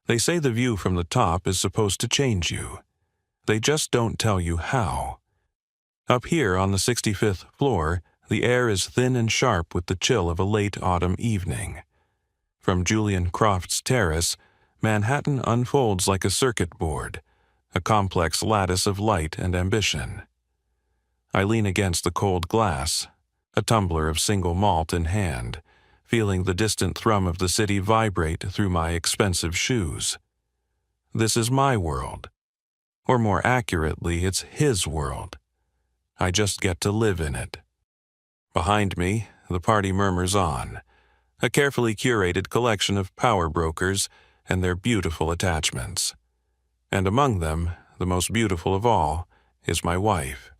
They say the view from the top is supposed to change you. They just don't tell you how. Up here on the 65th floor, the air is thin and sharp with the chill of a late autumn evening. From Julian Croft's terrace, Manhattan unfolds like a circuit board, a complex lattice of light and ambition. I lean against the cold glass, a tumbler of single malt in hand, feeling the distant thrum of the city vibrate through my expensive shoes. This is my world. Or more accurately, it's his world. I just get to live in it. Behind me, the party murmurs on, a carefully curated collection of power brokers and their beautiful attachments. And among them, the most beautiful of all, is my wife.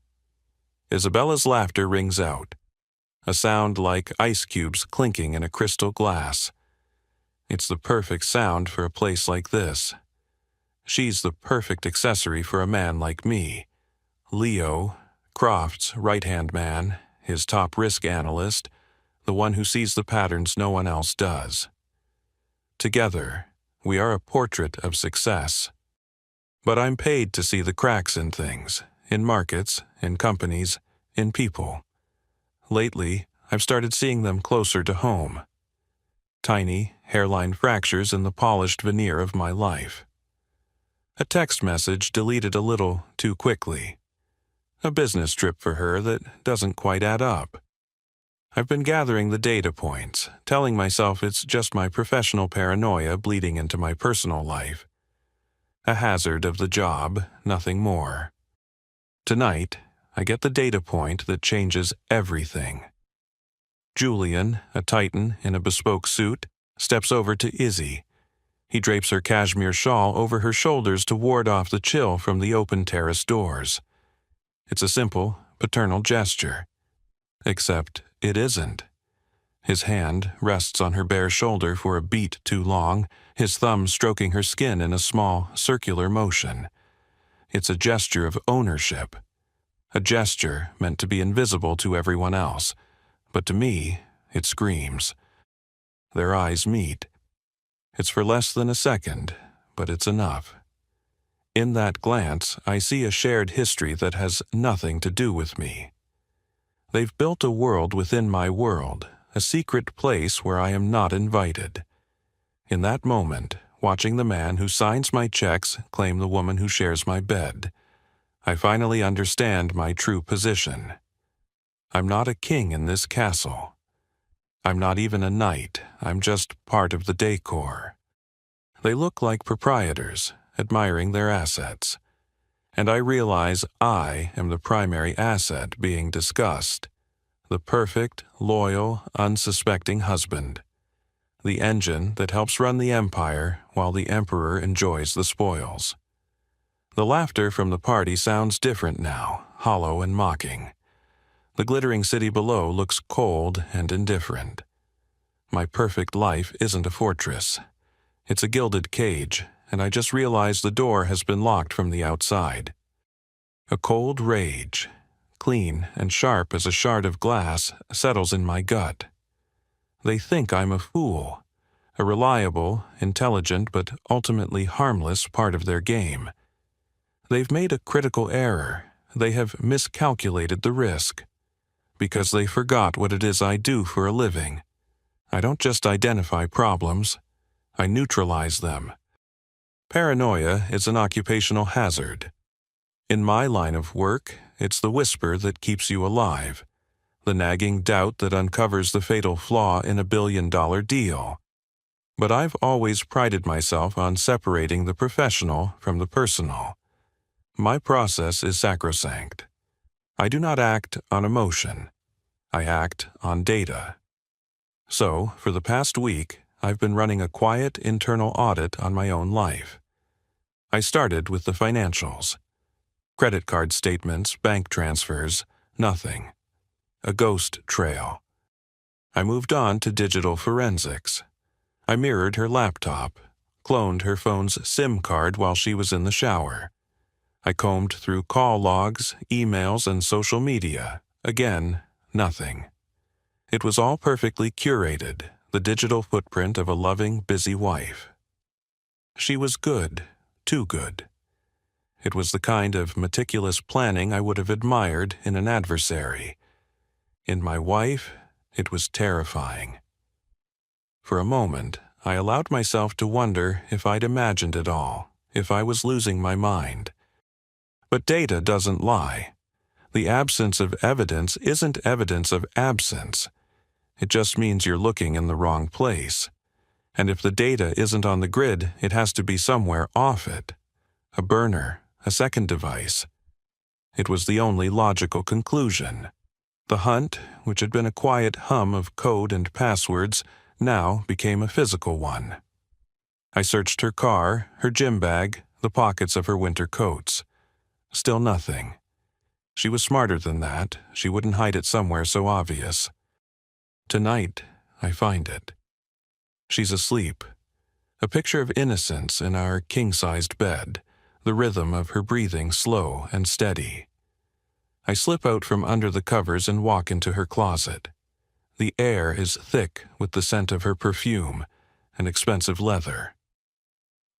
Isabella's laughter rings out, a sound like ice cubes clinking in a crystal glass. It's the perfect sound for a place like this. She's the perfect accessory for a man like me. Leo, Croft's right-hand man, his top risk analyst, the one who sees the patterns no one else does. Together, we are a portrait of success. But I'm paid to see the cracks in things, in markets, in companies, in people. Lately, I've started seeing them closer to home. Tiny, hairline fractures in the polished veneer of my life. A text message deleted a little too quickly. A business trip for her that doesn't quite add up. I've been gathering the data points, telling myself it's just my professional paranoia bleeding into my personal life. A hazard of the job, nothing more. Tonight, I get the data point that changes everything. Julian, a titan in a bespoke suit, steps over to Izzy. He drapes her cashmere shawl over her shoulders to ward off the chill from the open terrace doors. It's a simple, paternal gesture. Except it isn't. His hand rests on her bare shoulder for a beat too long, his thumb stroking her skin in a small, circular motion. It's a gesture of ownership. A gesture meant to be invisible to everyone else, but to me, it screams. Their eyes meet. It's for less than a second, but it's enough. In that glance, I see a shared history that has nothing to do with me. They've built a world within my world, a secret place where I am not invited. In that moment, watching the man who signs my checks claim the woman who shares my bed, I finally understand my true position. I'm not a king in this castle. I'm not even a knight, I'm just part of the decor. They look like proprietors, admiring their assets. And I realize I am the primary asset being discussed. The perfect, loyal, unsuspecting husband. The engine that helps run the empire while the emperor enjoys the spoils. The laughter from the party sounds different now, hollow and mocking. The glittering city below looks cold and indifferent. My perfect life isn't a fortress. It's a gilded cage, and I just realized the door has been locked from the outside. A cold rage, clean and sharp as a shard of glass, settles in my gut. They think I'm a fool, a reliable, intelligent, but ultimately harmless part of their game. They've made a critical error. They have miscalculated the risk. Because they forgot what it is I do for a living. I don't just identify problems. I neutralize them. Paranoia is an occupational hazard. In my line of work, it's the whisper that keeps you alive, the nagging doubt that uncovers the fatal flaw in a billion-dollar deal. But I've always prided myself on separating the professional from the personal. My process is sacrosanct. I do not act on emotion. I act on data. So, for the past week, I've been running a quiet internal audit on my own life. I started with the financials. Credit card statements, bank transfers, nothing. A ghost trail. I moved on to digital forensics. I mirrored her laptop, cloned her phone's SIM card while she was in the shower. I combed through call logs, emails, and social media. Again, nothing. It was all perfectly curated, the digital footprint of a loving, busy wife. She was good, too good. It was the kind of meticulous planning I would have admired in an adversary. In my wife, it was terrifying. For a moment, I allowed myself to wonder if I'd imagined it all, if I was losing my mind. But data doesn't lie. The absence of evidence isn't evidence of absence. It just means you're looking in the wrong place. And if the data isn't on the grid, it has to be somewhere off it. A burner, a second device. It was the only logical conclusion. The hunt, which had been a quiet hum of code and passwords, now became a physical one. I searched her car, her gym bag, the pockets of her winter coats. Still nothing. She was smarter than that. She wouldn't hide it somewhere so obvious. Tonight, I find it. She's asleep. A picture of innocence in our king-sized bed, the rhythm of her breathing slow and steady. I slip out from under the covers and walk into her closet. The air is thick with the scent of her perfume and expensive leather.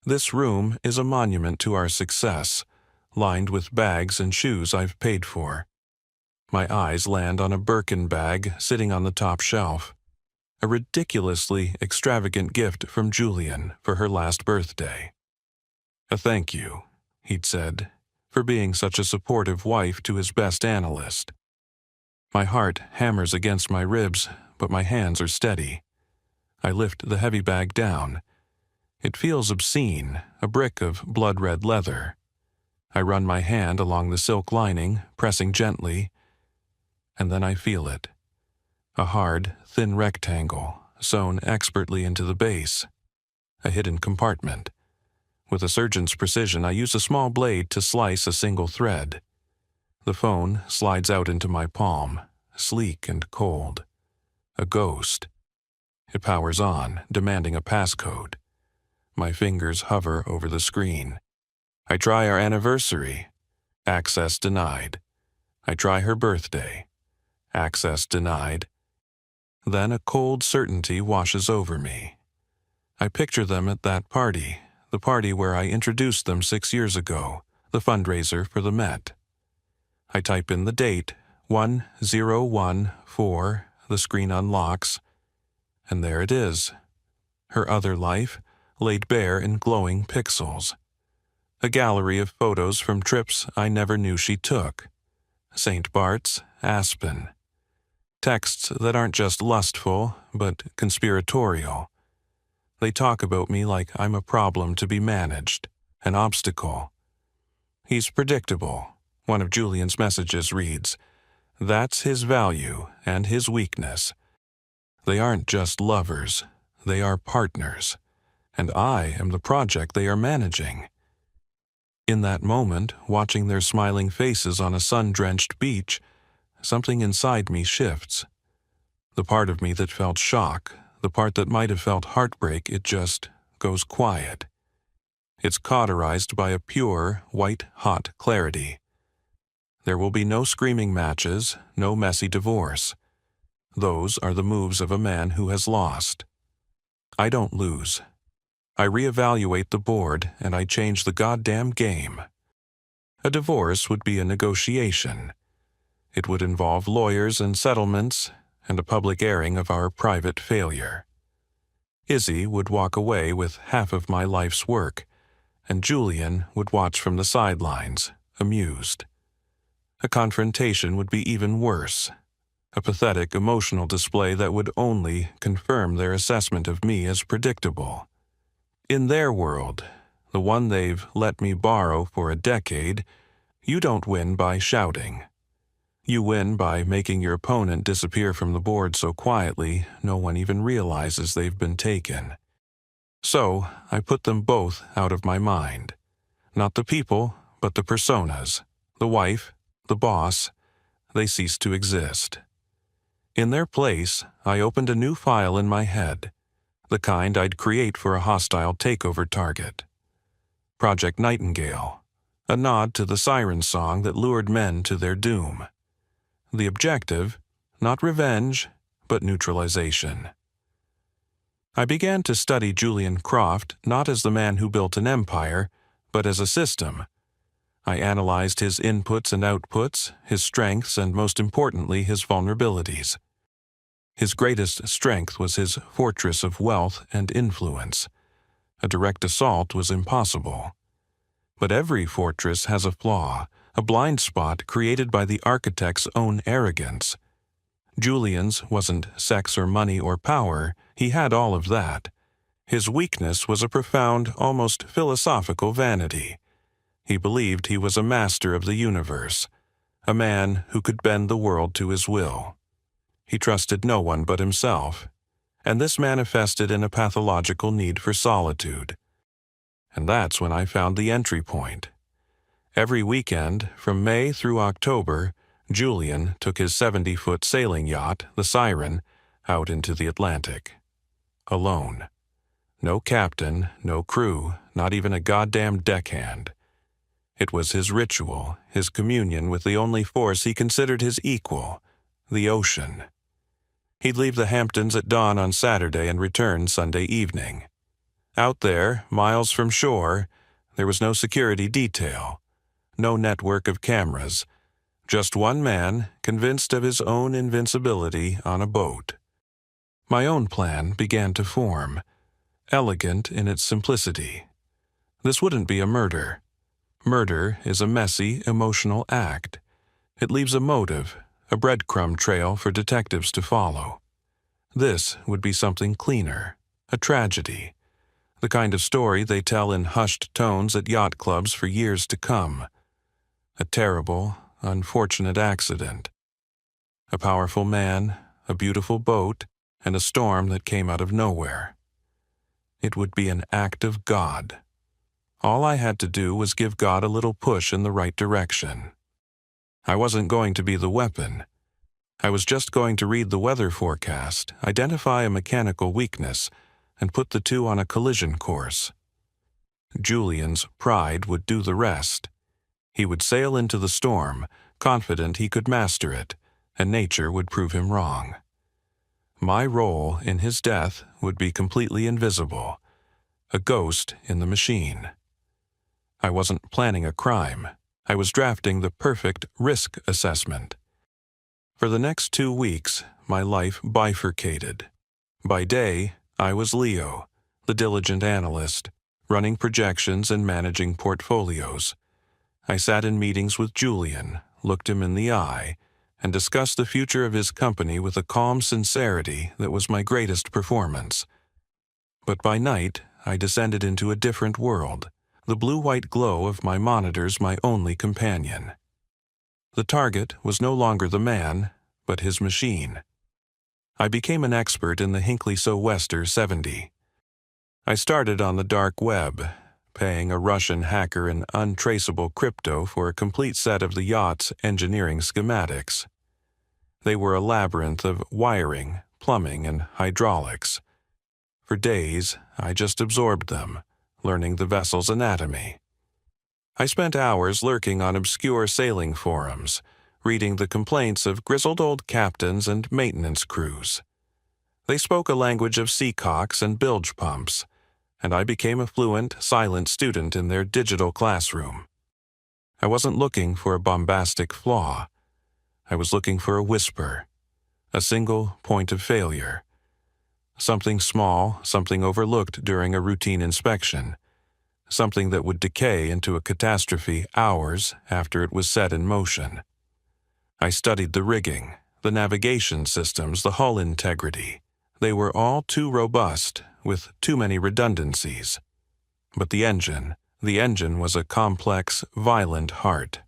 This room is a monument to our success, lined with bags and shoes I've paid for. My eyes land on a Birkin bag sitting on the top shelf. A ridiculously extravagant gift from Julian for her last birthday. A thank you, he'd said, for being such a supportive wife to his best analyst. My heart hammers against my ribs, but my hands are steady. I lift the heavy bag down. It feels obscene, a brick of blood-red leather. I run my hand along the silk lining, pressing gently, and then I feel it. A hard, thin rectangle, sewn expertly into the base. A hidden compartment. With a surgeon's precision, I use a small blade to slice a single thread. The phone slides out into my palm, sleek and cold. A ghost. It powers on, demanding a passcode. My fingers hover over the screen. I try our anniversary. Access denied. I try her birthday. Access denied. Then a cold certainty washes over me. I picture them at that party, the party where I introduced them 6 years ago, the fundraiser for the Met. I type in the date, 1014, the screen unlocks, and there it is. Her other life, laid bare in glowing pixels. A gallery of photos from trips I never knew she took. St. Bart's, Aspen. Texts that aren't just lustful, but conspiratorial. They talk about me like I'm a problem to be managed, an obstacle. He's predictable. One of Julian's messages reads, "That's his value and his weakness. They aren't just lovers, they are partners, and I am the project they are managing." In that moment, watching their smiling faces on a sun-drenched beach, something inside me shifts. The part of me that felt shock, the part that might have felt heartbreak, it just goes quiet. It's cauterized by a pure, white-hot clarity. There will be no screaming matches, no messy divorce. Those are the moves of a man who has lost. I don't lose. I reevaluate the board and I change the goddamn game. A divorce would be a negotiation. It would involve lawyers and settlements and a public airing of our private failure. Izzy would walk away with half of my life's work, and Julian would watch from the sidelines, amused. A confrontation would be even worse, a pathetic emotional display that would only confirm their assessment of me as predictable. In their world, the one they've let me borrow for a decade, you don't win by shouting. You win by making your opponent disappear from the board so quietly no one even realizes they've been taken. So, I put them both out of my mind. Not the people, but the personas. The wife, the boss. They cease to exist. In their place, I opened a new file in my head, the kind I'd create for a hostile takeover target. Project Nightingale, a nod to the siren song that lured men to their doom. The objective, not revenge, but neutralization. I began to study Julian Croft not as the man who built an empire, but as a system. I analyzed his inputs and outputs, his strengths, and most importantly, his vulnerabilities. His greatest strength was his fortress of wealth and influence. A direct assault was impossible. But every fortress has a flaw, a blind spot created by the architect's own arrogance. Julian's wasn't sex or money or power, he had all of that. His weakness was a profound, almost philosophical vanity. He believed he was a master of the universe, a man who could bend the world to his will. He trusted no one but himself, and this manifested in a pathological need for solitude. And that's when I found the entry point. Every weekend, from May through October, Julian took his 70-foot sailing yacht, the Siren, out into the Atlantic. Alone. No captain, no crew, not even a goddamn deckhand. It was his ritual, his communion with the only force he considered his equal, the ocean. He'd leave the Hamptons at dawn on Saturday and return Sunday evening. Out there, miles from shore, there was no security detail, no network of cameras, just one man, convinced of his own invincibility, on a boat. My own plan began to form, elegant in its simplicity. This wouldn't be a murder. Murder is a messy, emotional act. It leaves a motive, a breadcrumb trail for detectives to follow. This would be something cleaner, a tragedy, the kind of story they tell in hushed tones at yacht clubs for years to come. A terrible, unfortunate accident. A powerful man, a beautiful boat, and a storm that came out of nowhere. It would be an act of God. All I had to do was give God a little push in the right direction. I wasn't going to be the weapon. I was just going to read the weather forecast, identify a mechanical weakness, and put the two on a collision course. Julian's pride would do the rest. He would sail into the storm, confident he could master it, and nature would prove him wrong. My role in his death would be completely invisible, a ghost in the machine. I wasn't planning a crime. I was drafting the perfect risk assessment. For the next 2 weeks, my life bifurcated. By day, I was Leo, the diligent analyst, running projections and managing portfolios. I sat in meetings with Julian, looked him in the eye, and discussed the future of his company with a calm sincerity that was my greatest performance. But by night, I descended into a different world, the blue-white glow of my monitors my only companion. The target was no longer the man, but his machine. I became an expert in the Hinckley-So-Wester 70. I started on the dark web, paying a Russian hacker in untraceable crypto for a complete set of the yacht's engineering schematics. They were a labyrinth of wiring, plumbing, and hydraulics. For days, I just absorbed them, learning the vessel's anatomy. I spent hours lurking on obscure sailing forums, reading the complaints of grizzled old captains and maintenance crews. They spoke a language of seacocks and bilge pumps, and I became a fluent, silent student in their digital classroom. I wasn't looking for a bombastic flaw. I was looking for a whisper, a single point of failure. Something small, something overlooked during a routine inspection, something that would decay into a catastrophe hours after it was set in motion. I studied the rigging, the navigation systems, the hull integrity. They were all too robust, with too many redundancies. But the engine was a complex, violent heart.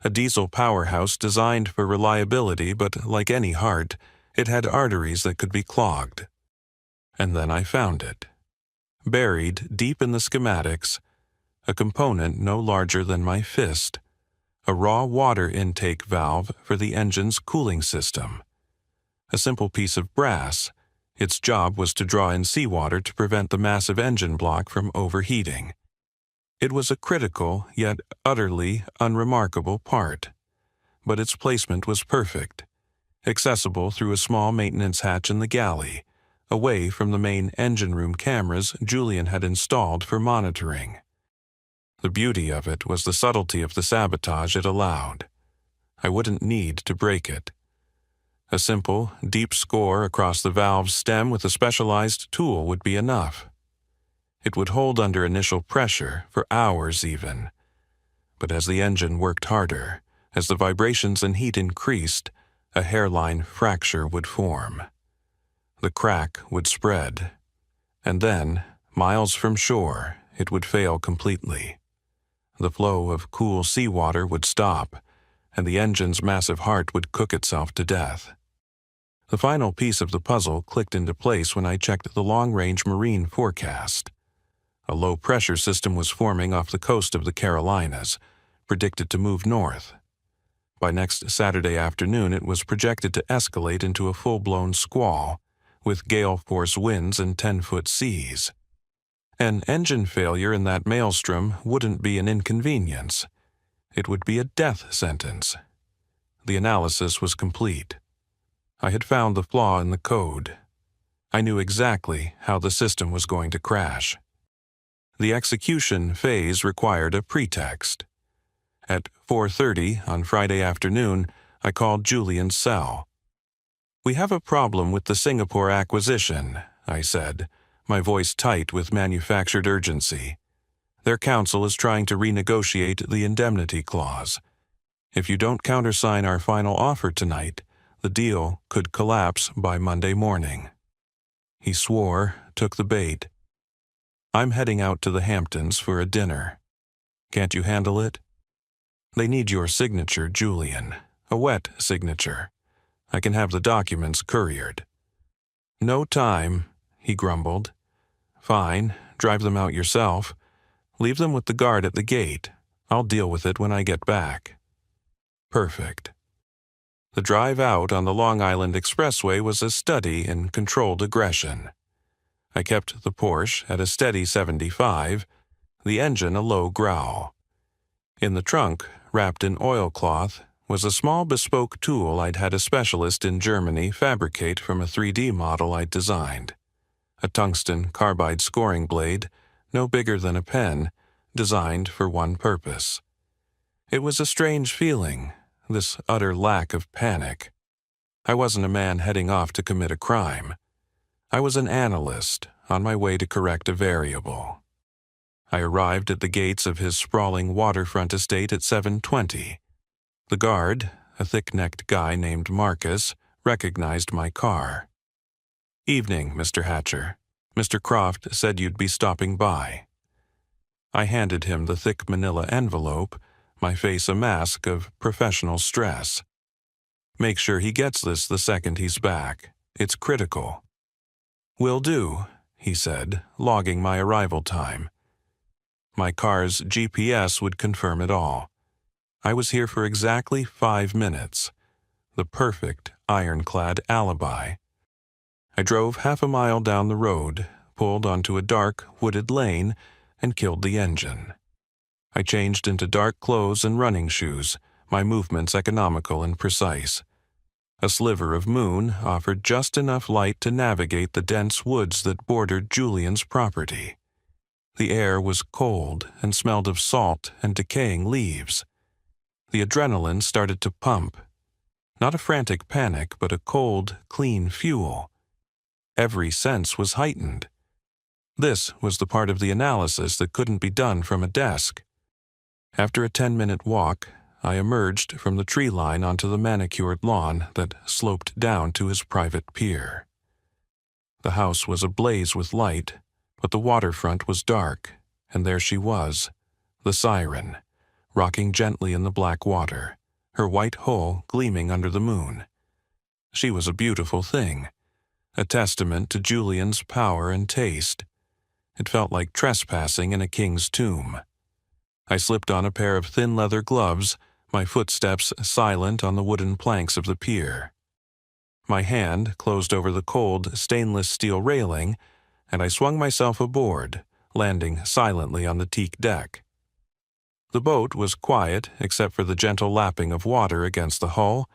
A diesel powerhouse designed for reliability, but like any heart, it had arteries that could be clogged. And then I found it. Buried deep in the schematics, a component no larger than my fist, a raw water intake valve for the engine's cooling system. A simple piece of brass. Its job was to draw in seawater to prevent the massive engine block from overheating. It was a critical, yet utterly unremarkable part. But its placement was perfect. Accessible through a small maintenance hatch in the galley, away from the main engine room cameras Julian had installed for monitoring. The beauty of it was the subtlety of the sabotage it allowed. I wouldn't need to break it. A simple, deep score across the valve's stem with a specialized tool would be enough. It would hold under initial pressure for hours even. But as the engine worked harder, as the vibrations and heat increased, a hairline fracture would form. The crack would spread, and then, miles from shore, it would fail completely. The flow of cool seawater would stop, and the engine's massive heart would cook itself to death. The final piece of the puzzle clicked into place when I checked the long-range marine forecast. A low-pressure system was forming off the coast of the Carolinas, predicted to move north. By next Saturday afternoon, it was projected to escalate into a full-blown squall, with gale-force winds and 10-foot seas. An engine failure in that maelstrom wouldn't be an inconvenience. It would be a death sentence. The analysis was complete. I had found the flaw in the code. I knew exactly how the system was going to crash. The execution phase required a pretext. At 4:30 on Friday afternoon, I called Julian's cell. "We have a problem with the Singapore acquisition," I said, my voice tight with manufactured urgency. "Their counsel is trying to renegotiate the indemnity clause. If you don't countersign our final offer tonight, the deal could collapse by Monday morning." He swore, took the bait. "I'm heading out to the Hamptons for a dinner. Can't you handle it?" "They need your signature, Julian. A wet signature. I can have the documents couriered." "No time," he grumbled. "Fine, drive them out yourself. Leave them with the guard at the gate. I'll deal with it when I get back." Perfect. The drive out on the Long Island Expressway was a study in controlled aggression. I kept the Porsche at a steady 75, the engine a low growl. In the trunk, wrapped in oilcloth, was a small bespoke tool I'd had a specialist in Germany fabricate from a 3D model I'd designed. A tungsten carbide scoring blade, no bigger than a pen, designed for one purpose. It was a strange feeling, this utter lack of panic. I wasn't a man heading off to commit a crime. I was an analyst on my way to correct a variable. I arrived at the gates of his sprawling waterfront estate at 7:20. The guard, a thick-necked guy named Marcus, recognized my car. "Evening, Mr. Hatcher. Mr. Croft said you'd be stopping by." I handed him the thick manila envelope, my face a mask of professional stress. "Make sure he gets this the second he's back. It's critical." "Will do," he said, logging my arrival time. My car's GPS would confirm it all. I was here for exactly 5 minutes. The perfect ironclad alibi. I drove half a mile down the road, pulled onto a dark, wooded lane, and killed the engine. I changed into dark clothes and running shoes, my movements economical and precise. A sliver of moon offered just enough light to navigate the dense woods that bordered Julian's property. The air was cold and smelled of salt and decaying leaves. The adrenaline started to pump. Not a frantic panic, but a cold, clean fuel. Every sense was heightened. This was the part of the analysis that couldn't be done from a desk. After a 10-minute walk, I emerged from the tree line onto the manicured lawn that sloped down to his private pier. The house was ablaze with light, but the waterfront was dark, and there she was, the siren, rocking gently in the black water, her white hull gleaming under the moon. She was a beautiful thing, a testament to Julian's power and taste. It felt like trespassing in a king's tomb. I slipped on a pair of thin leather gloves, my footsteps silent on the wooden planks of the pier. My hand closed over the cold stainless steel railing, and I swung myself aboard, landing silently on the teak deck. The boat was quiet except for the gentle lapping of water against the hull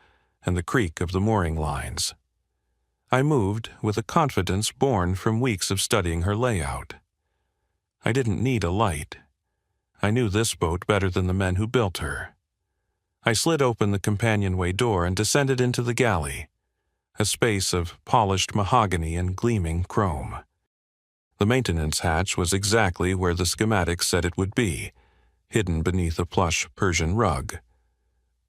and the creak of the mooring lines. I moved with a confidence born from weeks of studying her layout. I didn't need a light. I knew this boat better than the men who built her. I slid open the companionway door and descended into the galley, a space of polished mahogany and gleaming chrome. The maintenance hatch was exactly where the schematics said it would be, hidden beneath a plush Persian rug.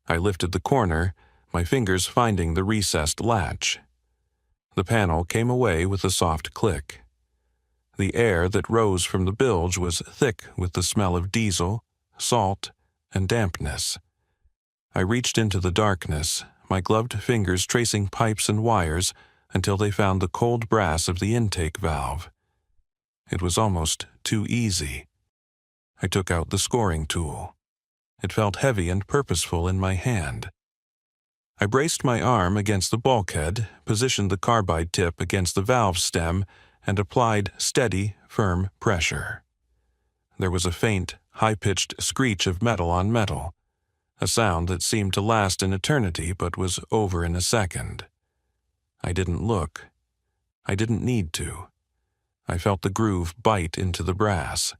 I lifted the corner, my fingers finding the recessed latch. The panel came away with a soft click. The air that rose from the bilge was thick with the smell of diesel, salt, and dampness. I reached into the darkness, my gloved fingers tracing pipes and wires until they found the cold brass of the intake valve. It was almost too easy. I took out the scoring tool. It felt heavy and purposeful in my hand. I braced my arm against the bulkhead, positioned the carbide tip against the valve stem, and applied steady, firm pressure. There was a faint, high-pitched screech of metal on metal, a sound that seemed to last an eternity but was over in a second. I didn't look. I didn't need to. I felt the groove bite into the brass.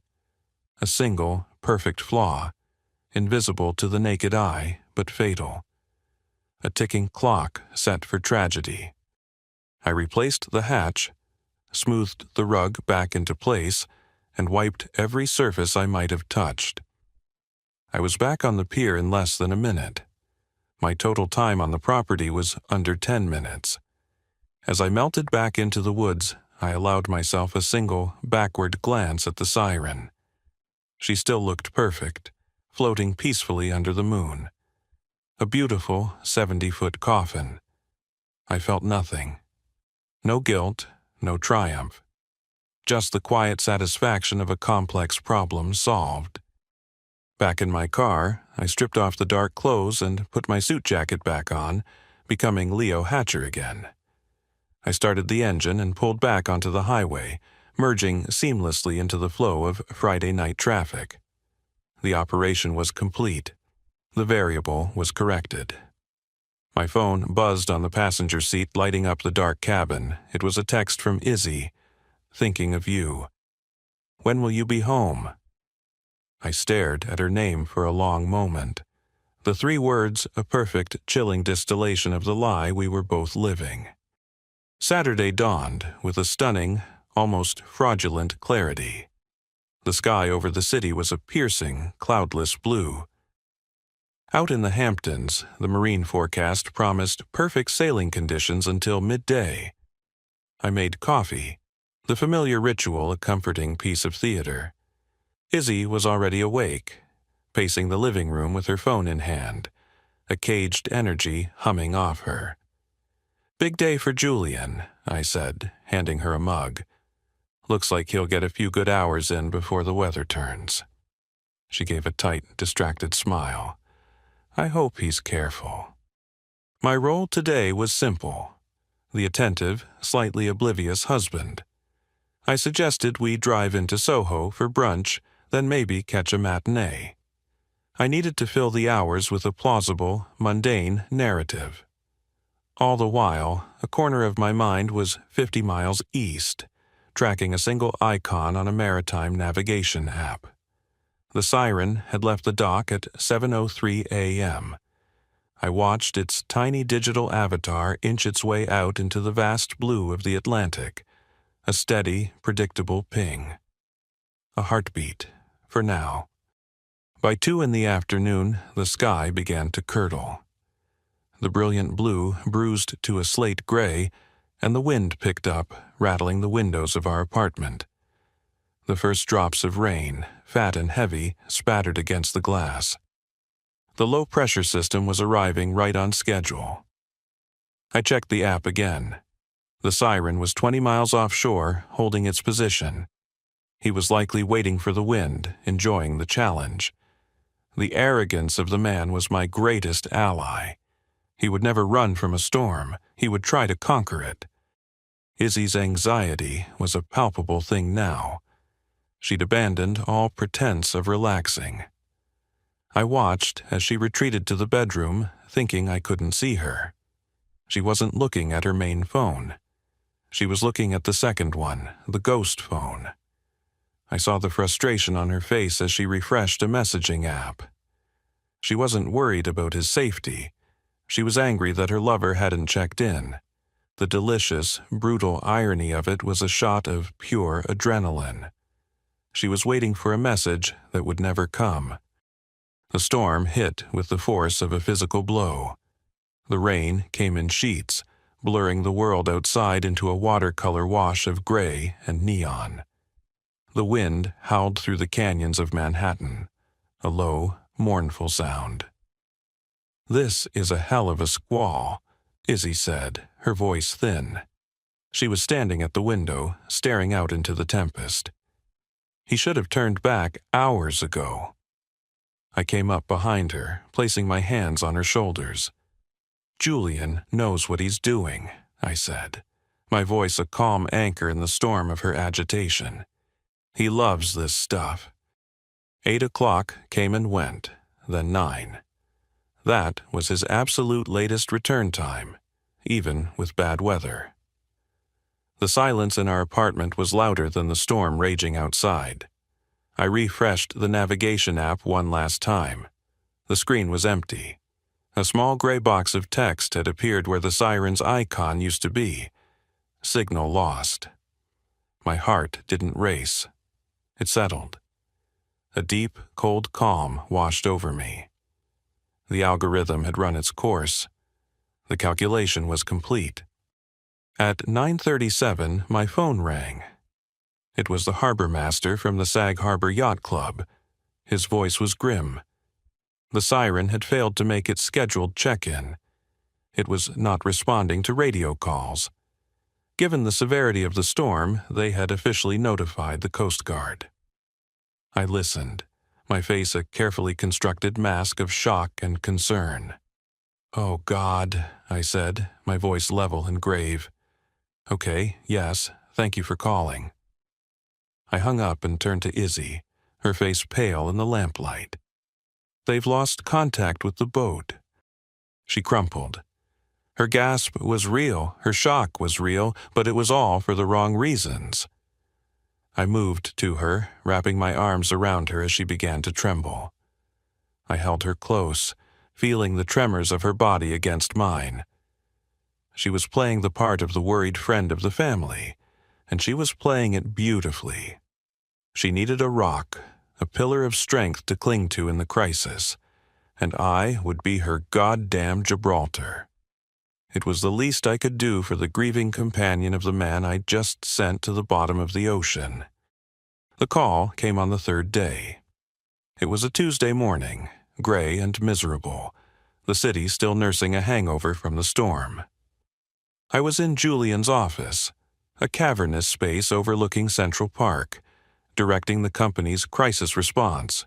A single, perfect flaw, invisible to the naked eye, but fatal. A ticking clock set for tragedy. I replaced the hatch, smoothed the rug back into place, and wiped every surface I might have touched. I was back on the pier in less than a minute. My total time on the property was under 10 minutes. As I melted back into the woods, I allowed myself a single, backward glance at the siren. She still looked perfect, floating peacefully under the moon. A beautiful 70-foot coffin. I felt nothing. No guilt, no triumph. Just the quiet satisfaction of a complex problem solved. Back in my car, I stripped off the dark clothes and put my suit jacket back on, becoming Leo Hatcher again. I started the engine and pulled back onto the highway, merging seamlessly into the flow of Friday night traffic. The operation was complete. The variable was corrected. My phone buzzed on the passenger seat, lighting up the dark cabin. It was a text from Izzy, thinking of you. When will you be home? I stared at her name for a long moment. The 3 words a perfect, chilling distillation of the lie we were both living. Saturday dawned with a stunning, almost fraudulent clarity. The sky over the city was a piercing, cloudless blue. Out in the Hamptons, the marine forecast promised perfect sailing conditions until midday. I made coffee, the familiar ritual, a comforting piece of theater. Izzy was already awake, pacing the living room with her phone in hand, a caged energy humming off her. Big day for Julian, I said, handing her a mug. Looks like he'll get a few good hours in before the weather turns. She gave a tight, distracted smile. I hope he's careful. My role today was simple. The attentive, slightly oblivious husband. I suggested we drive into Soho for brunch, then maybe catch a matinee. I needed to fill the hours with a plausible, mundane narrative. All the while, a corner of my mind was 50 miles east, tracking a single icon on a maritime navigation app. The siren had left the dock at 7:03 a.m. I watched its tiny digital avatar inch its way out into the vast blue of the Atlantic, a steady, predictable ping. A heartbeat, for now. By 2 in the afternoon, the sky began to curdle. The brilliant blue bruised to a slate gray, and the wind picked up, rattling the windows of our apartment. The first drops of rain, fat and heavy, spattered against the glass. The low-pressure system was arriving right on schedule. I checked the app again. The siren was 20 miles offshore, holding its position. He was likely waiting for the wind, enjoying the challenge. The arrogance of the man was my greatest ally. He would never run from a storm. He would try to conquer it. Izzy's anxiety was a palpable thing now. She'd abandoned all pretense of relaxing. I watched as she retreated to the bedroom, thinking I couldn't see her. She wasn't looking at her main phone. She was looking at the second one, the ghost phone. I saw the frustration on her face as she refreshed a messaging app. She wasn't worried about his safety. She was angry that her lover hadn't checked in. The delicious, brutal irony of it was a shot of pure adrenaline. She was waiting for a message that would never come. The storm hit with the force of a physical blow. The rain came in sheets, blurring the world outside into a watercolor wash of gray and neon. The wind howled through the canyons of Manhattan, a low, mournful sound. "This is a hell of a squall," Izzy said, her voice thin. She was standing at the window, staring out into the tempest. "He should have turned back hours ago." I came up behind her, placing my hands on her shoulders. "Julian knows what he's doing," I said, my voice a calm anchor in the storm of her agitation. "He loves this stuff." 8 o'clock came and went, then 9. That was his absolute latest return time, even with bad weather. The silence in our apartment was louder than the storm raging outside. I refreshed the navigation app one last time. The screen was empty. A small gray box of text had appeared where the siren's icon used to be. Signal lost. My heart didn't race. It settled. A deep, cold calm washed over me. The algorithm had run its course. The calculation was complete. At 9:37, my phone rang. It was the harbor master from the Sag Harbor Yacht Club. His voice was grim. The siren had failed to make its scheduled check-in. It was not responding to radio calls. Given the severity of the storm, they had officially notified the Coast Guard. I listened, my face a carefully constructed mask of shock and concern. "Oh, God," I said, my voice level and grave. "Okay, yes, thank you for calling." I hung up and turned to Izzy, her face pale in the lamplight. "They've lost contact with the boat." She crumpled. Her gasp was real, her shock was real, but it was all for the wrong reasons. I moved to her, wrapping my arms around her as she began to tremble. I held her close, feeling the tremors of her body against mine. She was playing the part of the worried friend of the family, and she was playing it beautifully. She needed a rock, a pillar of strength to cling to in the crisis, and I would be her goddamn Gibraltar. It was the least I could do for the grieving companion of the man I'd just sent to the bottom of the ocean. The call came on the third day. It was a Tuesday morning, gray and miserable, the city still nursing a hangover from the storm. I was in Julian's office, a cavernous space overlooking Central Park, directing the company's crisis response.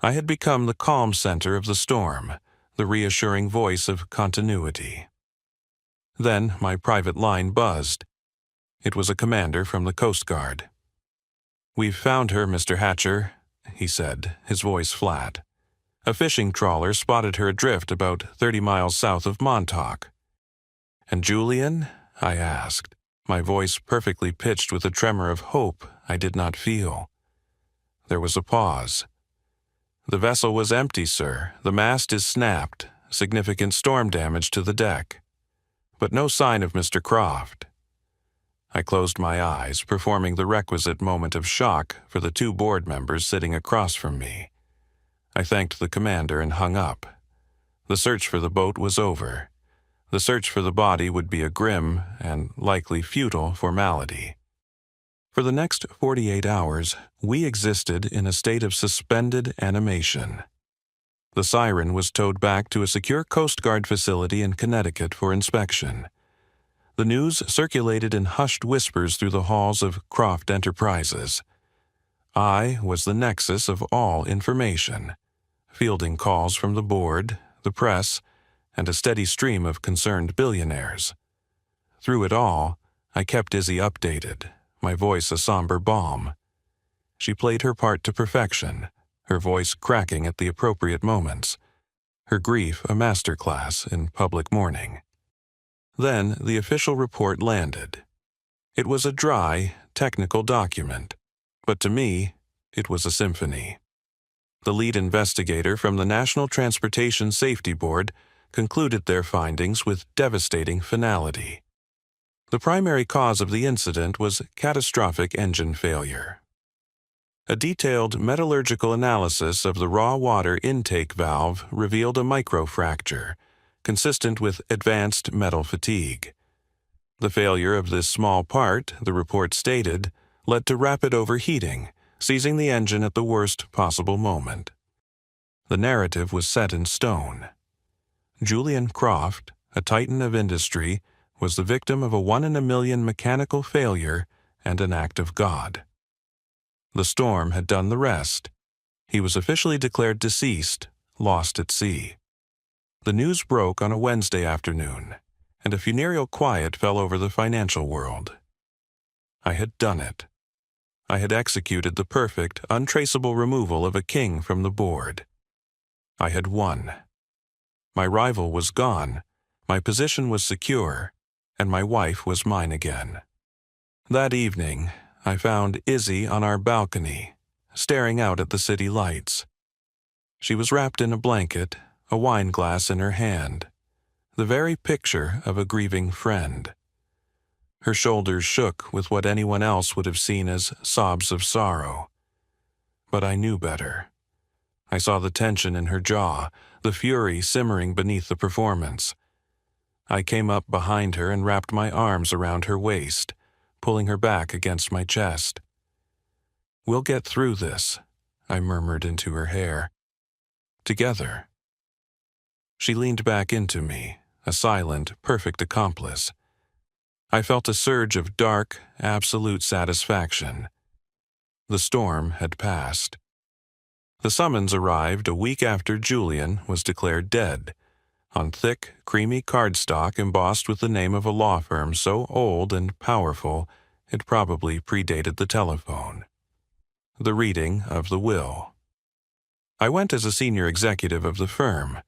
I had become the calm center of the storm, the reassuring voice of continuity. Then my private line buzzed. It was a commander from the Coast Guard. "We've found her, Mr. Hatcher," he said, his voice flat. "A fishing trawler spotted her adrift about 30 miles south of Montauk." "And Julian?" I asked, my voice perfectly pitched with a tremor of hope I did not feel. There was a pause. "The vessel was empty, sir. The mast is snapped, significant storm damage to the deck. But no sign of Mr. Croft." I closed my eyes, performing the requisite moment of shock for the 2 board members sitting across from me. I thanked the commander and hung up. The search for the boat was over. The search for the body would be a grim and likely futile formality. For the next 48 hours, we existed in a state of suspended animation. The siren was towed back to a secure Coast Guard facility in Connecticut for inspection. The news circulated in hushed whispers through the halls of Croft Enterprises. I was the nexus of all information, fielding calls from the board, the press, and a steady stream of concerned billionaires. Through it all, I kept Izzy updated, my voice a somber balm. She played her part to perfection, her voice cracking at the appropriate moments, her grief a masterclass in public mourning. Then the official report landed. It was a dry, technical document, but to me, it was a symphony. The lead investigator from the National Transportation Safety Board concluded their findings with devastating finality. The primary cause of the incident was catastrophic engine failure. A detailed metallurgical analysis of the raw water intake valve revealed a microfracture, consistent with advanced metal fatigue. The failure of this small part, the report stated, led to rapid overheating, seizing the engine at the worst possible moment. The narrative was set in stone. Julian Croft, a titan of industry, was the victim of a 1 in a million mechanical failure and an act of God. The storm had done the rest. He was officially declared deceased, lost at sea. The news broke on a Wednesday afternoon, and a funereal quiet fell over the financial world. I had done it. I had executed the perfect, untraceable removal of a king from the board. I had won. My rival was gone, my position was secure, and my wife was mine again. That evening, I found Izzy on our balcony, staring out at the city lights. She was wrapped in a blanket, a wine glass in her hand, the very picture of a grieving friend. Her shoulders shook with what anyone else would have seen as sobs of sorrow. But I knew better. I saw the tension in her jaw, the fury simmering beneath the performance. I came up behind her and wrapped my arms around her waist, pulling her back against my chest. "We'll get through this," I murmured into her hair. "Together." She leaned back into me, a silent, perfect accomplice. I felt a surge of dark, absolute satisfaction. The storm had passed. The summons arrived a week after Julian was declared dead, on thick, creamy cardstock embossed with the name of a law firm so old and powerful it probably predated the telephone. The reading of the will. I went as a senior executive of the firm,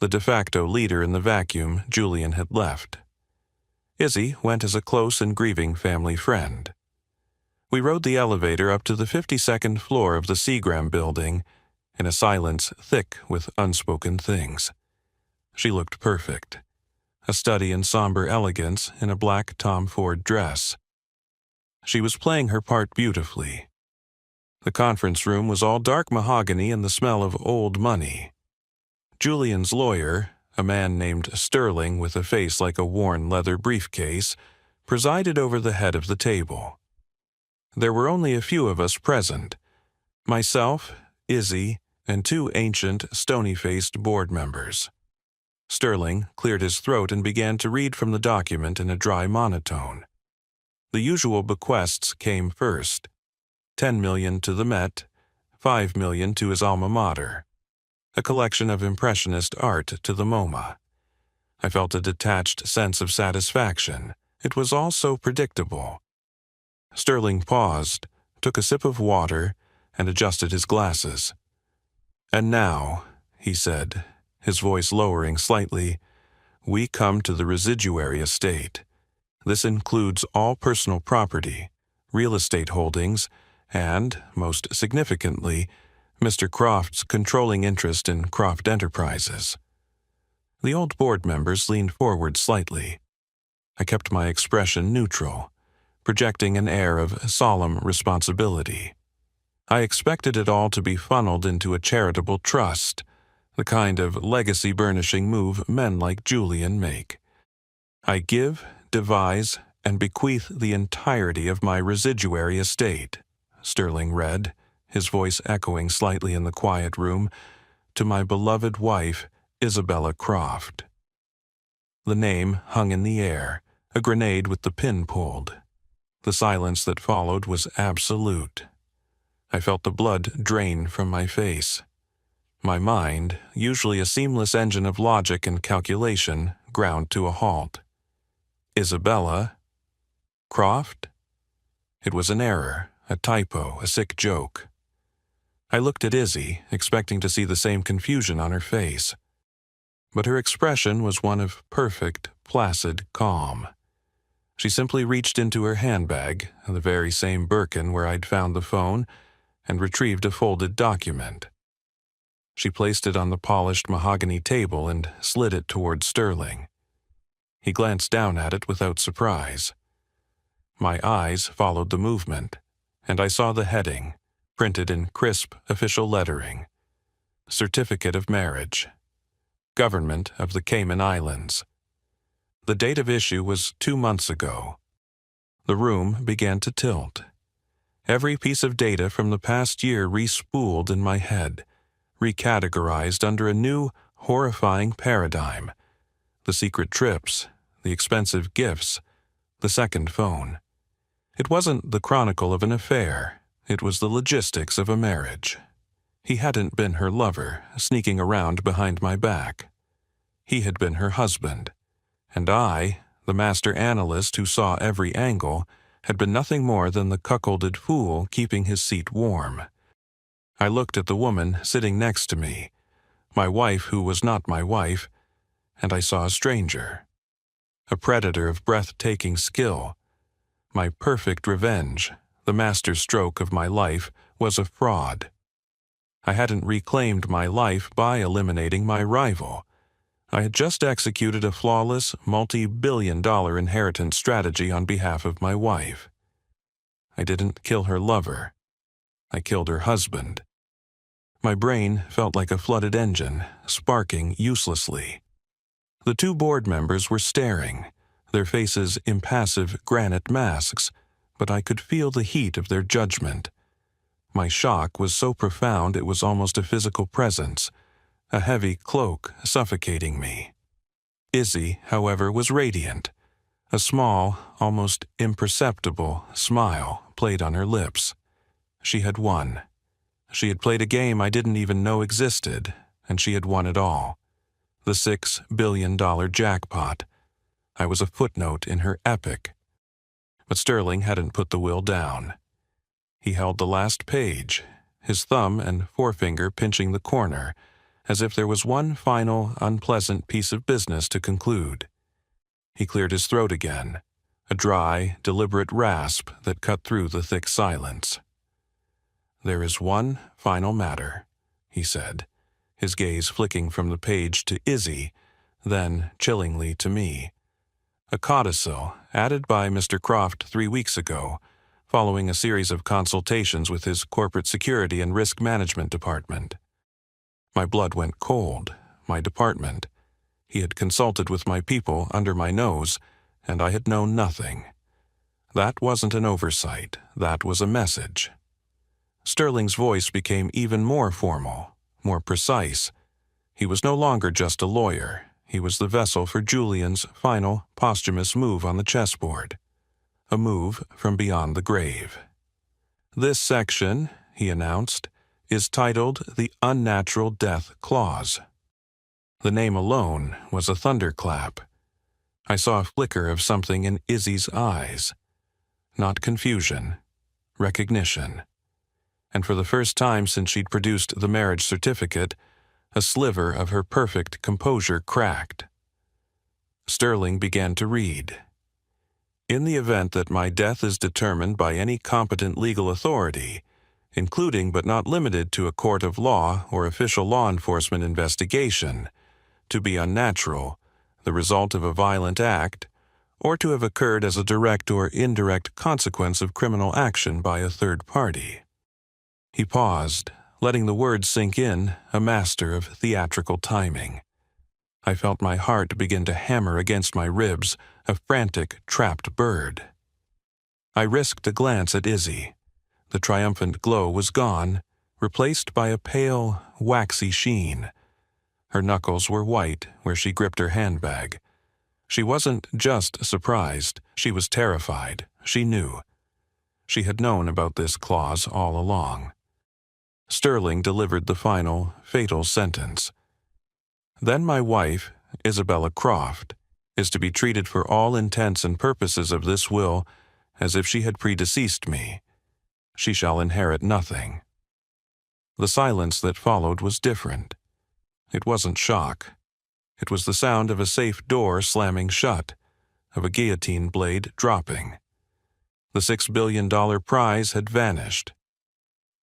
the de facto leader in the vacuum Julian had left. Izzy went as a close and grieving family friend. We rode the elevator up to the 52nd floor of the Seagram building in a silence thick with unspoken things. She looked perfect, a study in somber elegance in a black Tom Ford dress. She was playing her part beautifully. The conference room was all dark mahogany and the smell of old money. Julian's lawyer, a man named Sterling with a face like a worn leather briefcase, presided over the head of the table. There were only a few of us present: myself, Izzy, and 2 ancient, stony-faced board members. Sterling cleared his throat and began to read from the document in a dry monotone. The usual bequests came first: $10 million to the Met, $5 million to his alma mater, a collection of impressionist art to the MoMA. I felt a detached sense of satisfaction. It was all so predictable. Sterling paused, took a sip of water, and adjusted his glasses. "And now," he said, his voice lowering slightly, "we come to the residuary estate. This includes all personal property, real estate holdings, and, most significantly, Mr. Croft's controlling interest in Croft Enterprises." The old board members leaned forward slightly. I kept my expression neutral, projecting an air of solemn responsibility. I expected it all to be funneled into a charitable trust, the kind of legacy-burnishing move men like Julian make. "I give, devise, and bequeath the entirety of my residuary estate," Sterling read, his voice echoing slightly in the quiet room, "to my beloved wife, Isabella Croft." The name hung in the air, a grenade with the pin pulled. The silence that followed was absolute. I felt the blood drain from my face. My mind, usually a seamless engine of logic and calculation, ground to a halt. Isabella? Croft? It was an error, a typo, a sick joke. I looked at Izzy, expecting to see the same confusion on her face. but her expression was one of perfect, placid calm. She simply reached into her handbag, the very same Birkin where I'd found the phone, and retrieved a folded document. She placed it on the polished mahogany table and slid it toward Sterling. He glanced down at it without surprise. My eyes followed the movement, and I saw the heading, printed in crisp official lettering: Certificate of Marriage. Government of the Cayman Islands. The date of issue was 2 months ago. The room began to tilt. Every piece of data from the past year re-spooled in my head, recategorized under a new, horrifying paradigm. The secret trips, the expensive gifts, the second phone. It wasn't the chronicle of an affair. It was the logistics of a marriage. He hadn't been her lover, sneaking around behind my back. He had been her husband. And I, the master analyst who saw every angle, had been nothing more than the cuckolded fool keeping his seat warm. I looked at the woman sitting next to me, my wife who was not my wife, and I saw a stranger. A predator of breathtaking skill. My perfect revenge, the master stroke of my life, was a fraud. I hadn't reclaimed my life by eliminating my rival. I had just executed a flawless, multi-billion-dollar inheritance strategy on behalf of my wife. I didn't kill her lover. I killed her husband. My brain felt like a flooded engine, sparking uselessly. The 2 board members were staring, their faces impassive granite masks, but I could feel the heat of their judgment. My shock was so profound it was almost a physical presence, a heavy cloak suffocating me. Izzy, however, was radiant. A small, almost imperceptible smile played on her lips. She had won. She had played a game I didn't even know existed, and she had won it all. The $6 billion jackpot. I was a footnote in her epic. But Sterling hadn't put the will down. He held the last page, his thumb and forefinger pinching the corner, as if there was one final, unpleasant piece of business to conclude. He cleared his throat again, a dry, deliberate rasp that cut through the thick silence. "There is one final matter," he said, his gaze flicking from the page to Izzy, then chillingly to me. A codicil added by Mr. Croft 3 weeks ago, following a series of consultations with his corporate security and risk management department. My blood went cold. My department. He had consulted with my people under my nose, and I had known nothing. That wasn't an oversight. That was a message. Sterling's voice became even more formal, more precise. He was no longer just a lawyer. He was the vessel for Julian's final, posthumous move on the chessboard. A move from beyond the grave. "This section," he announced, "is titled the Unnatural Death Clause." The name alone was a thunderclap. I saw a flicker of something in Izzy's eyes. Not confusion, recognition. And for the first time since she'd produced the marriage certificate, a sliver of her perfect composure cracked. Sterling began to read. "In the event that my death is determined by any competent legal authority, including but not limited to a court of law or official law enforcement investigation, to be unnatural, the result of a violent act, or to have occurred as a direct or indirect consequence of criminal action by a third party." He paused, letting the words sink in, a master of theatrical timing. I felt my heart begin to hammer against my ribs, a frantic, trapped bird. I risked a glance at Izzy. The triumphant glow was gone, replaced by a pale, waxy sheen. Her knuckles were white where she gripped her handbag. She wasn't just surprised, she was terrified. She knew. She had known about this clause all along. Sterling delivered the final, fatal sentence. "Then my wife, Isabella Croft, is to be treated for all intents and purposes of this will as if she had predeceased me. She shall inherit nothing." The silence that followed was different. It wasn't shock. It was the sound of a safe door slamming shut, of a guillotine blade dropping. The $6 billion prize had vanished.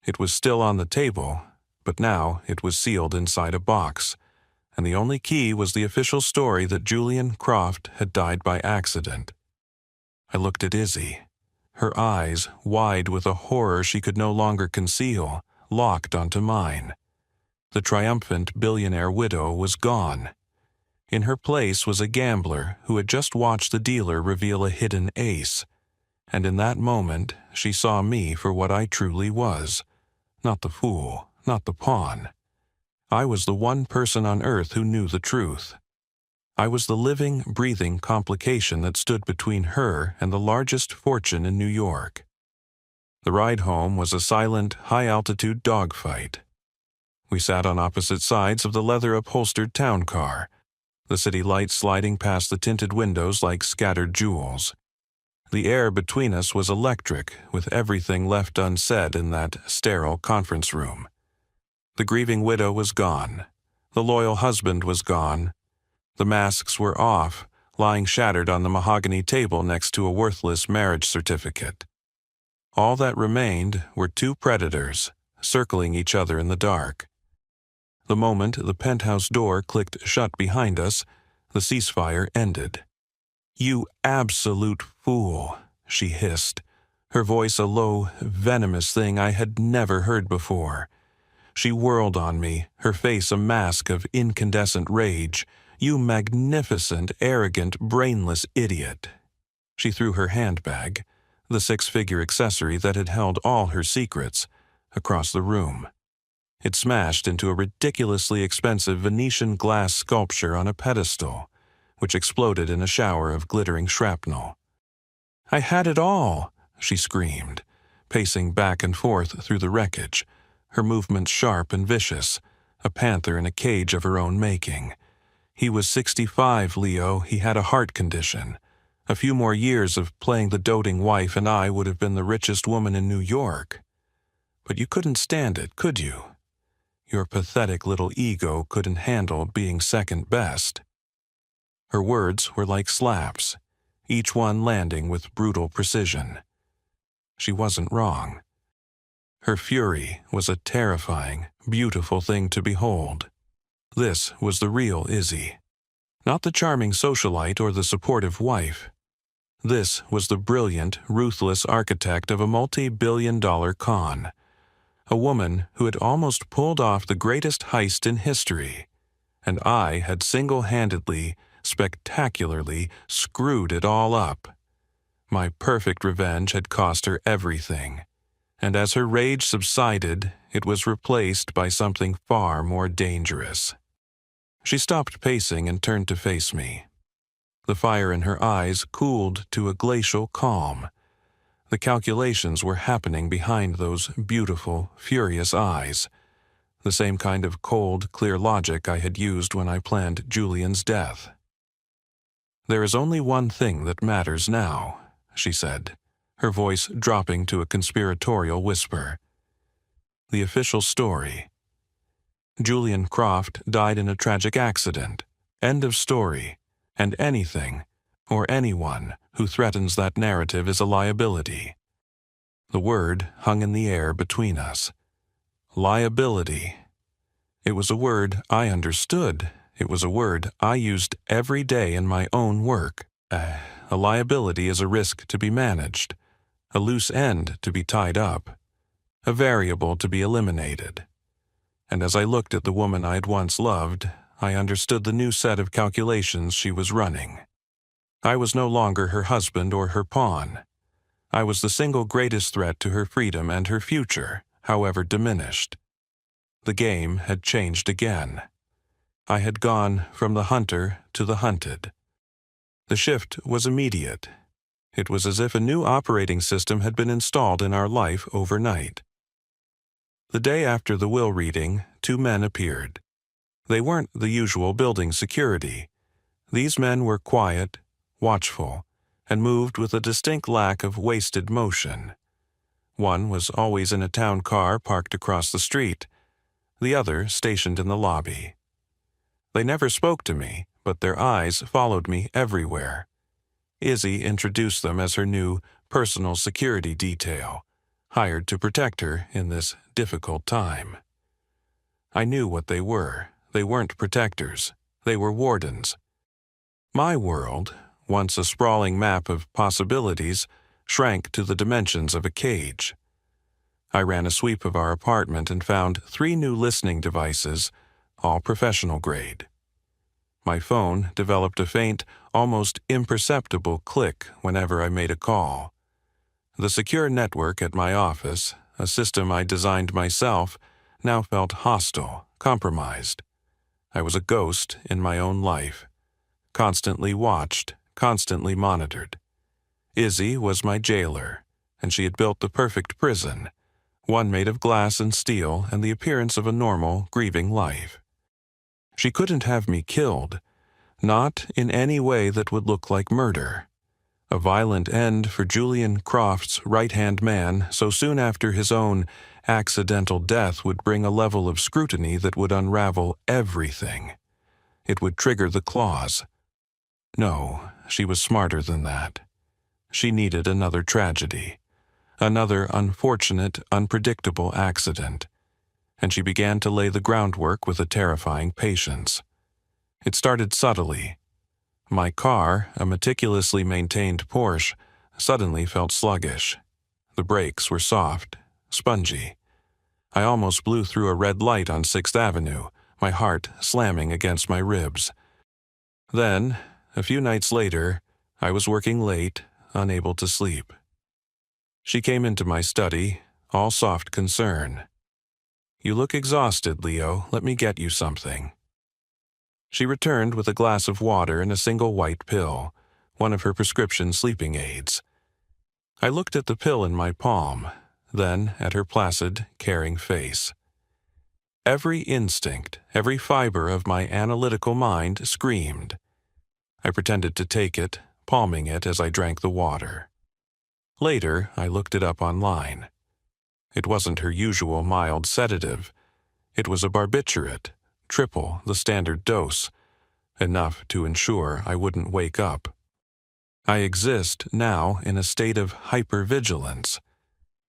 It was still on the table, but now it was sealed inside a box, and the only key was the official story that Julian Croft had died by accident. I looked at Izzy, her eyes, wide with a horror she could no longer conceal, locked onto mine. The triumphant billionaire widow was gone. In her place was a gambler who had just watched the dealer reveal a hidden ace, and in that moment she saw me for what I truly was. Not the fool, not the pawn. I was the one person on earth who knew the truth. I was the living, breathing complication that stood between her and the largest fortune in New York. The ride home was a silent, high-altitude dogfight. We sat on opposite sides of the leather-upholstered town car, the city lights sliding past the tinted windows like scattered jewels. The air between us was electric, with everything left unsaid in that sterile conference room. The grieving widow was gone. The loyal husband was gone. The masks were off, lying shattered on the mahogany table next to a worthless marriage certificate. All that remained were two predators, circling each other in the dark. The moment the penthouse door clicked shut behind us, the ceasefire ended. "You absolute fool," she hissed, her voice a low, venomous thing I had never heard before. She whirled on me, her face a mask of incandescent rage. "You magnificent, arrogant, brainless idiot." She threw her handbag, the six-figure accessory that had held all her secrets, across the room. It smashed into a ridiculously expensive Venetian glass sculpture on a pedestal, which exploded in a shower of glittering shrapnel. "I had it all," she screamed, pacing back and forth through the wreckage, her movements sharp and vicious, a panther in a cage of her own making. "He was 65, Leo. He had a heart condition. A few more years of playing the doting wife and I would have been the richest woman in New York. But you couldn't stand it, could you? Your pathetic little ego couldn't handle being second best." Her words were like slaps, each one landing with brutal precision. She wasn't wrong. Her fury was a terrifying, beautiful thing to behold. This was the real Izzy, not the charming socialite or the supportive wife. This was the brilliant, ruthless architect of a multi-billion-dollar con, a woman who had almost pulled off the greatest heist in history, and I had single-handedly, spectacularly screwed it all up. My perfect revenge had cost her everything, and as her rage subsided, it was replaced by something far more dangerous. She stopped pacing and turned to face me. The fire in her eyes cooled to a glacial calm. The calculations were happening behind those beautiful, furious eyes, the same kind of cold, clear logic I had used when I planned Julian's death. "There is only one thing that matters now," she said, her voice dropping to a conspiratorial whisper. "The official story. Julian Croft died in a tragic accident. End of story. And anything, or anyone, who threatens that narrative is a liability." The word hung in the air between us. Liability. It was a word I understood. It was a word I used every day in my own work. A liability is a risk to be managed, a loose end to be tied up, a variable to be eliminated. And as I looked at the woman I had once loved, I understood the new set of calculations she was running. I was no longer her husband or her pawn. I was the single greatest threat to her freedom and her future, however diminished. The game had changed again. I had gone from the hunter to the hunted. The shift was immediate. It was as if a new operating system had been installed in our life overnight. The day after the will reading, two men appeared. They weren't the usual building security. These men were quiet, watchful, and moved with a distinct lack of wasted motion. One was always in a town car parked across the street, the other stationed in the lobby. They never spoke to me, but their eyes followed me everywhere. Izzy introduced them as her new personal security detail, hired to protect her in this difficult time. I knew what they were. They weren't protectors. They were wardens. My world, once a sprawling map of possibilities, shrank to the dimensions of a cage. I ran a sweep of our apartment and found 3 new listening devices, all professional grade. My phone developed a faint, almost imperceptible click whenever I made a call. The secure network at my office, a system I designed myself, now felt hostile, compromised. I was a ghost in my own life, constantly watched, constantly monitored. Izzy was my jailer, and she had built the perfect prison, one made of glass and steel and the appearance of a normal, grieving life. She couldn't have me killed, not in any way that would look like murder. A violent end for Julian Croft's right-hand man so soon after his own accidental death would bring a level of scrutiny that would unravel everything. It would trigger the claws. No, she was smarter than that. She needed another tragedy, another unfortunate, unpredictable accident, and she began to lay the groundwork with a terrifying patience. It started subtly. My car, a meticulously maintained Porsche, suddenly felt sluggish. The brakes were soft, spongy. I almost blew through a red light on 6th Avenue, my heart slamming against my ribs. Then, a few nights later, I was working late, unable to sleep. She came into my study, all soft concern. "You look exhausted, Leo. Let me get you something." She returned with a glass of water and a single white pill, one of her prescription sleeping aids. I looked at the pill in my palm, then at her placid, caring face. Every instinct, every fiber of my analytical mind screamed. I pretended to take it, palming it as I drank the water. Later, I looked it up online. It wasn't her usual mild sedative. It was a barbiturate, triple the standard dose, enough to ensure I wouldn't wake up. I exist now in a state of hypervigilance.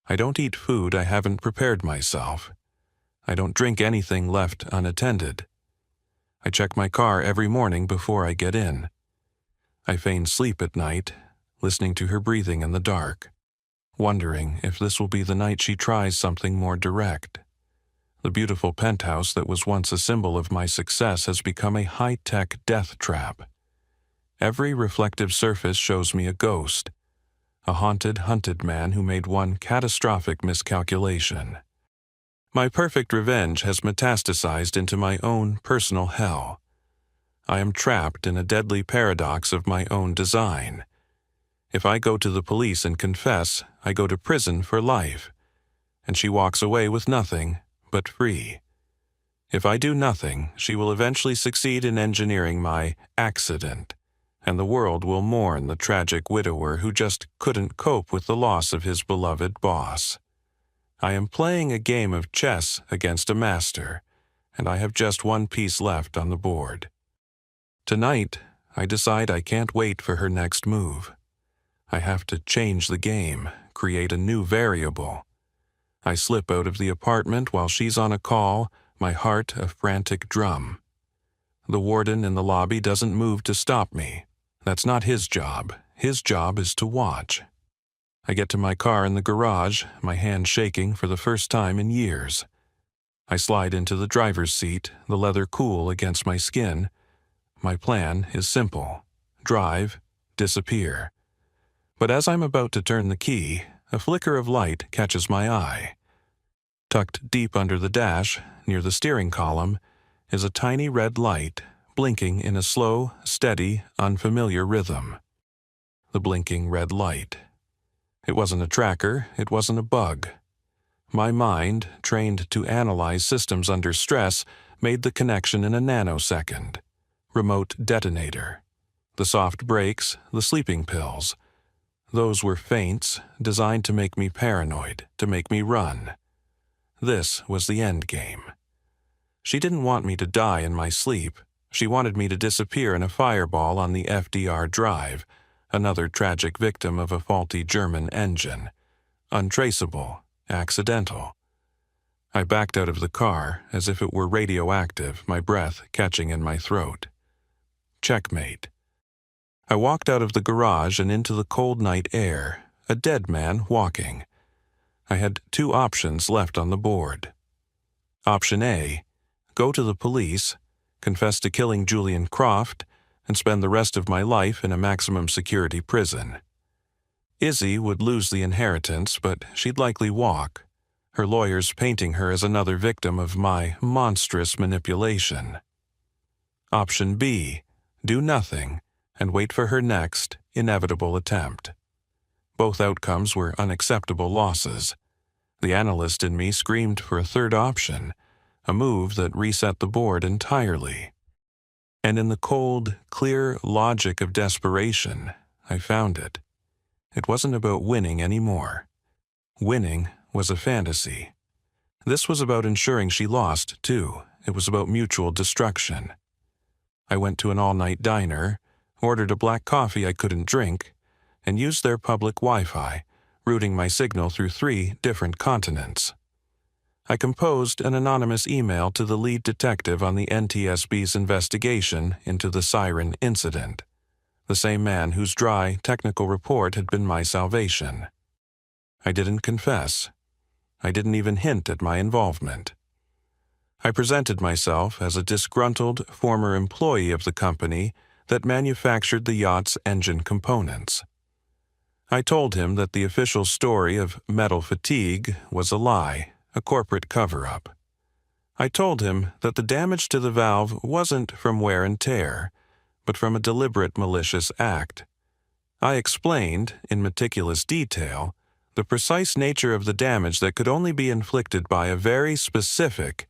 I don't eat food I haven't prepared myself. I don't drink anything left unattended. I check my car every morning before I get in. I feign sleep at night, listening to her breathing in the dark, wondering if this will be the night she tries something more direct. The beautiful penthouse that was once a symbol of my success has become a high-tech death trap. Every reflective surface shows me a ghost, a hunted man who made one catastrophic miscalculation. My perfect revenge has metastasized into my own personal hell. I am trapped in a deadly paradox of my own design. If I go to the police and confess, I go to prison for life, and she walks away with nothing but free. If I do nothing, she will eventually succeed in engineering my accident, and the world will mourn the tragic widower who just couldn't cope with the loss of his beloved boss. I am playing a game of chess against a master, and I have just one piece left on the board. Tonight, I decide I can't wait for her next move. I have to change the game, create a new variable. I slip out of the apartment while she's on a call, my heart a frantic drum. The warden in the lobby doesn't move to stop me. That's not his job. His job is to watch. I get to my car in the garage, my hand shaking for the first time in years. I slide into the driver's seat, the leather cool against my skin. My plan is simple: drive, disappear. But as I'm about to turn the key, a flicker of light catches my eye. Tucked deep under the dash, near the steering column, is a tiny red light, blinking in a slow, steady, unfamiliar rhythm. The blinking red light. It wasn't a tracker, it wasn't a bug. My mind, trained to analyze systems under stress, made the connection in a nanosecond. Remote detonator. The soft brakes, the sleeping pills. Those were feints designed to make me paranoid, to make me run. This was the end game. She didn't want me to die in my sleep. She wanted me to disappear in a fireball on the FDR drive, another tragic victim of a faulty German engine. Untraceable, accidental. I backed out of the car as if it were radioactive, my breath catching in my throat. Checkmate. I walked out of the garage and into the cold night air, a dead man walking. I had two options left on the board. Option A, go to the police, confess to killing Julian Croft, and spend the rest of my life in a maximum security prison. Izzy would lose the inheritance, but she'd likely walk, her lawyers painting her as another victim of my monstrous manipulation. Option B, do nothing and wait for her next inevitable attempt. Both outcomes were unacceptable losses. The analyst in me screamed for a third option, a move that reset the board entirely. And in the cold, clear logic of desperation, I found it. It wasn't about winning anymore. Winning was a fantasy. This was about ensuring she lost, too. It was about mutual destruction. I went to an all-night diner, ordered a black coffee I couldn't drink, and used their public Wi-Fi, routing my signal through 3 different continents. I composed an anonymous email to the lead detective on the NTSB's investigation into the siren incident, the same man whose dry, technical report had been my salvation. I didn't confess. I didn't even hint at my involvement. I presented myself as a disgruntled former employee of the company that manufactured the yacht's engine components. I told him that the official story of metal fatigue was a lie, a corporate cover-up. I told him that the damage to the valve wasn't from wear and tear, but from a deliberate malicious act. I explained, in meticulous detail, the precise nature of the damage that could only be inflicted by a very specific,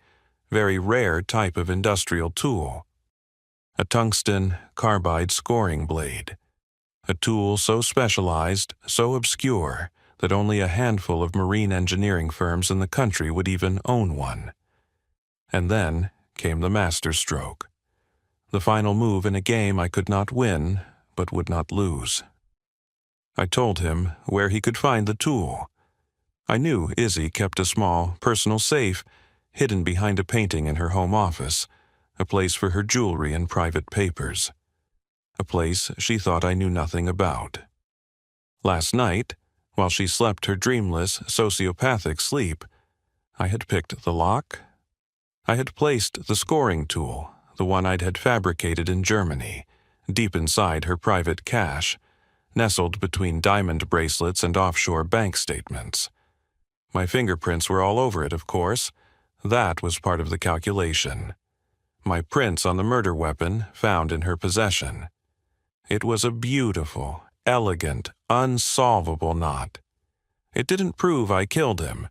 very rare type of industrial tool. A tungsten carbide scoring blade. A tool so specialized, so obscure, that only a handful of marine engineering firms in the country would even own one. And then came the masterstroke. The final move in a game I could not win, but would not lose. I told him where he could find the tool. I knew Izzy kept a small, personal safe hidden behind a painting in her home office, a place for her jewelry and private papers. A place she thought I knew nothing about. Last night, while she slept her dreamless, sociopathic sleep, I had picked the lock. I had placed the scoring tool, the one I'd had fabricated in Germany, deep inside her private cache, nestled between diamond bracelets and offshore bank statements. My fingerprints were all over it, of course. That was part of the calculation. My prints on the murder weapon found in her possession. It was a beautiful, elegant, unsolvable knot. It didn't prove I killed him,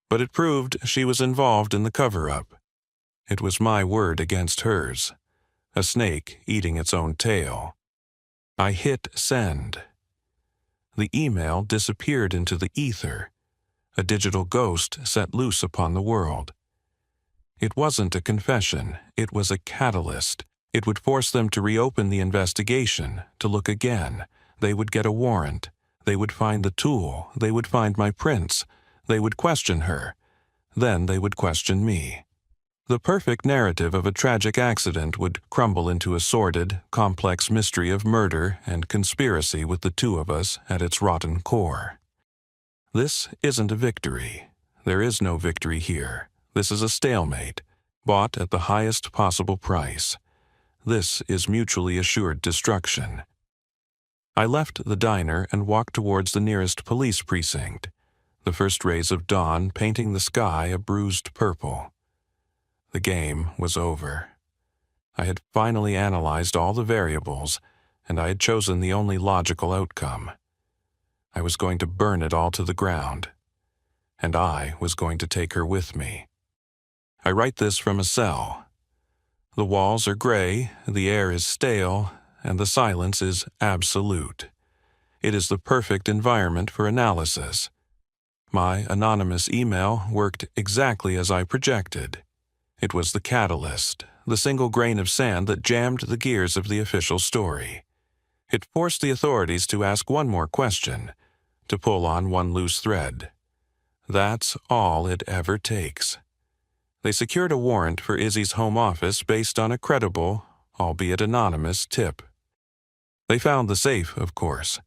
but it proved she was involved in the cover-up. It was my word against hers, a snake eating its own tail. I hit send. The email disappeared into the ether, a digital ghost set loose upon the world. It wasn't a confession, it was a catalyst. It would force them to reopen the investigation, to look again. They would get a warrant. They would find the tool. They would find my prints. They would question her. Then they would question me. The perfect narrative of a tragic accident would crumble into a sordid, complex mystery of murder and conspiracy with the two of us at its rotten core. This isn't a victory. There is no victory here. This is a stalemate, bought at the highest possible price. This is mutually assured destruction. I left the diner and walked towards the nearest police precinct, the first rays of dawn painting the sky a bruised purple. The game was over. I had finally analyzed all the variables, and I had chosen the only logical outcome. I was going to burn it all to the ground, and I was going to take her with me. I write this from a cell. The walls are gray, the air is stale, and the silence is absolute. It is the perfect environment for analysis. My anonymous email worked exactly as I projected. It was the catalyst, the single grain of sand that jammed the gears of the official story. It forced the authorities to ask one more question, to pull on one loose thread. That's all it ever takes. They secured a warrant for Izzy's home office based on a credible, albeit anonymous, tip. They found the safe, of course.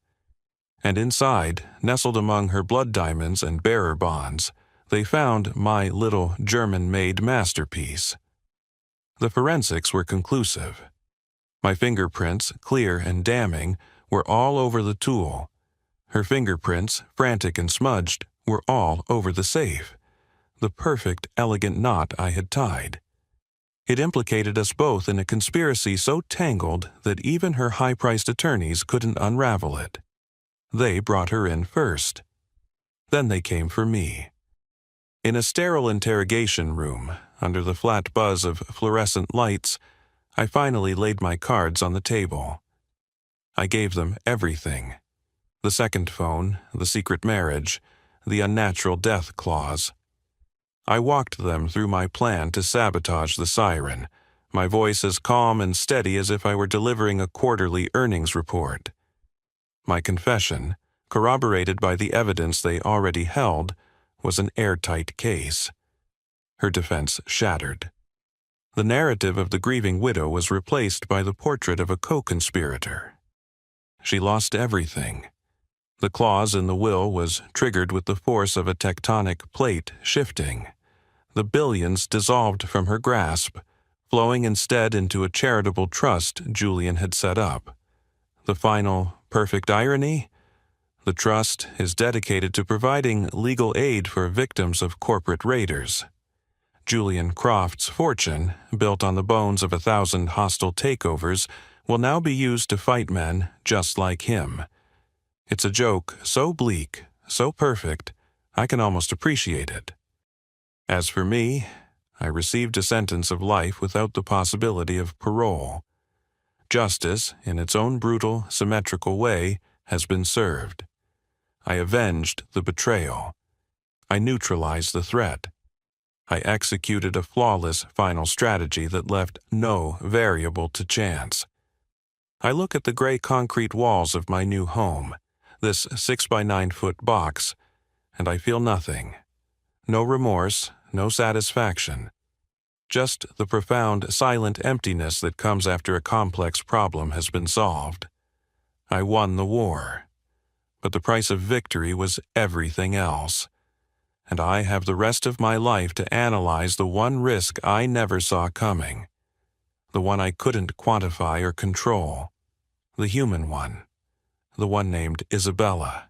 And inside, nestled among her blood diamonds and bearer bonds, they found my little German-made masterpiece. The forensics were conclusive. My fingerprints, clear and damning, were all over the tool. Her fingerprints, frantic and smudged, were all over the safe. The perfect, elegant knot I had tied. It implicated us both in a conspiracy so tangled that even her high-priced attorneys couldn't unravel it. They brought her in first. Then they came for me. In a sterile interrogation room, under the flat buzz of fluorescent lights, I finally laid my cards on the table. I gave them everything. The second phone, the secret marriage, the unnatural death clause. I walked them through my plan to sabotage the siren, my voice as calm and steady as if I were delivering a quarterly earnings report. My confession, corroborated by the evidence they already held, was an airtight case. Her defense shattered. The narrative of the grieving widow was replaced by the portrait of a co-conspirator. She lost everything. The clause in the will was triggered with the force of a tectonic plate shifting. The billions dissolved from her grasp, flowing instead into a charitable trust Julian had set up. The final, perfect irony? The trust is dedicated to providing legal aid for victims of corporate raiders. Julian Croft's fortune, built on the bones of 1,000 hostile takeovers, will now be used to fight men just like him. It's a joke so bleak, so perfect, I can almost appreciate it. As for me, I received a sentence of life without the possibility of parole. Justice, in its own brutal, symmetrical way, has been served. I avenged the betrayal. I neutralized the threat. I executed a flawless final strategy that left no variable to chance. I look at the gray concrete walls of my new home, this 6-by-9-foot box, and I feel nothing. No remorse, no satisfaction. Just the profound, silent emptiness that comes after a complex problem has been solved. I won the war. But the price of victory was everything else. And I have the rest of my life to analyze the one risk I never saw coming. The one I couldn't quantify or control. The human one. The one named Isabella.